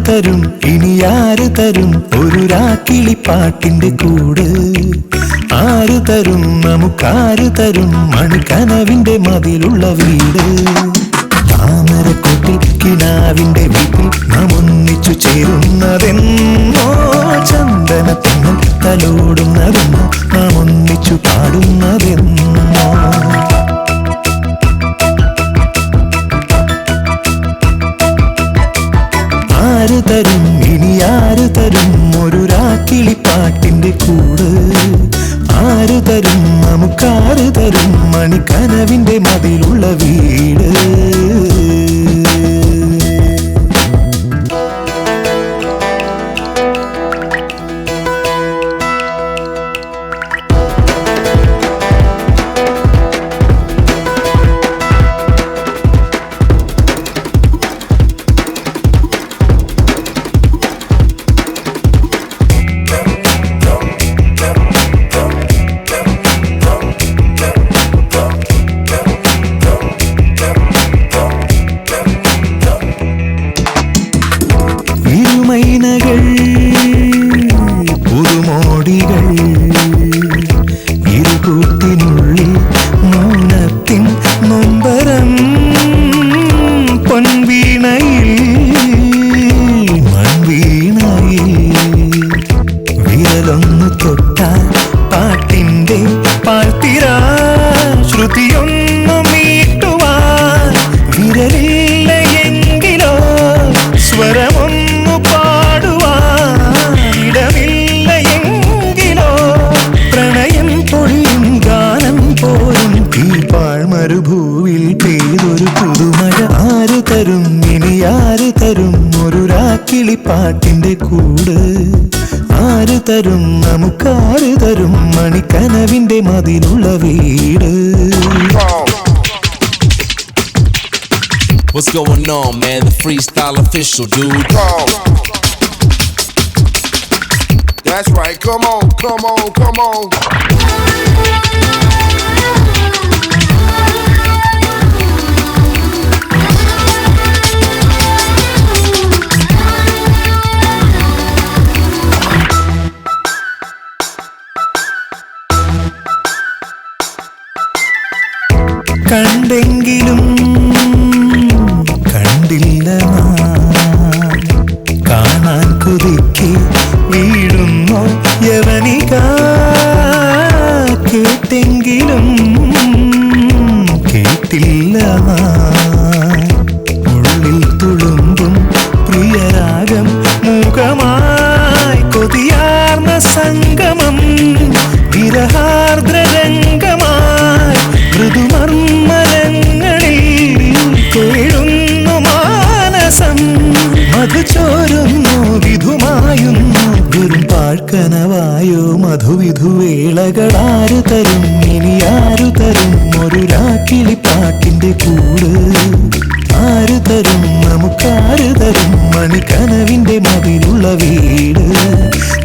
തരും ഇനി ആര് തരും ഒരു രാക്കിളിപ്പാട്ടിന്റെ കൂട്? ആര് തരും നമുക്കാര് തരും മണിക്കനവിന്റെ മതിലുള്ള വീട്? താമരക്കൊട്ടിൽ കിനാവിന്റെ വീട്ടിൽ നാം ഒന്നിച്ചു ചേരുന്നതെന്നോ, ചന്ദനത്തിങ്ങൾ തലോടുന്നതെന്നോ, നാം ഒന്നിച്ചു പാടുന്നതെന്നോ. ആര് തരും ഇനി ആര് തരും ഒരു രാക്കിളിപ്പാട്ടിന്റെ കൂട്? ആര് തരും നമുക്കാര് തരും മണിക്കനവിന്റെ മതിലുള്ള വീട്? ഇരുമൈനകൾ പുതുമോടികൾ ഇരുകൂട്ടിനുള്ളിൽ മൗനത്തിൻ നൊമ്പരം പൊൻവീണയിൽ മൺവീണയിൽ വിരലൊന്നു തൊട്ടാൽ പാട്ടിന്റെ പാൽത്തിരാ ശ്രുതിയൊന്നു മീട്ടുവാൻ വിരലില്ല എങ്കിലോ സ്വരമൊന്നു പാടുവാനിടമില്ല എങ്കിലോ പ്രണയം പൊഴിയും ഗാനം പോലും ഈ പാഴ്മരുഭൂവിൽ പെയ്തൊരു പുതുമഴ. ആര് തരും ഇനി ആര് തരും ഒരു രാക്കിളിപ്പാട്ടിന്റെ കൂട്? ആര് തരും നമുക്കാര് തരും മണിക്കനവിന്റെ മതിലുള്ള വീട്? What's going on, man? The freestyle official, dude. That's right. Come on, come on, come on. കണ്ടെങ്കിലും കണ്ടില്ല നാം, കാണാൻ കൊതിക്ക് വീഴുന്നോ യവനിക? കേട്ടെങ്കിലും കേട്ടില്ല നാം, ഉള്ളിൽ തുളുമ്പും പ്രിയരാഗം മുഖമായി കൊതിയാർന്ന സംഗമം വിരഹാർദ്രരംഗമായി മൃദുമർമ്മരങ്ങളിൽ കേഴുന്നു മാനസം. മധുചോരുന്നു വിധുമായുന്നു വെറും പാഴ്ക്കനവായോ മധുവിധുവേളകൾ. ആര് തരും ഇനി ആര് തരും ഒരു രാക്കിളിപ്പാട്ടിന്റെ കൂട്? ആര് തരും നമുക്കാര് തരും മണിക്കനവിന്റെ മതിലുള്ള വീട്?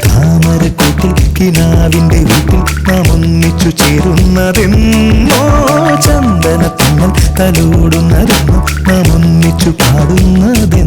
താമരക്കൊട്ടിൽ കിനാവിന്റെ വീട്ടിൽ നാം ഒന്നിച്ചു ചേരുന്നതെന്നോ, ചന്ദനത്തിങ്ങൾ തലോടുന്നതെന്നോ, നാം ഒന്നിച്ചു പാടുന്നതെന്നോ.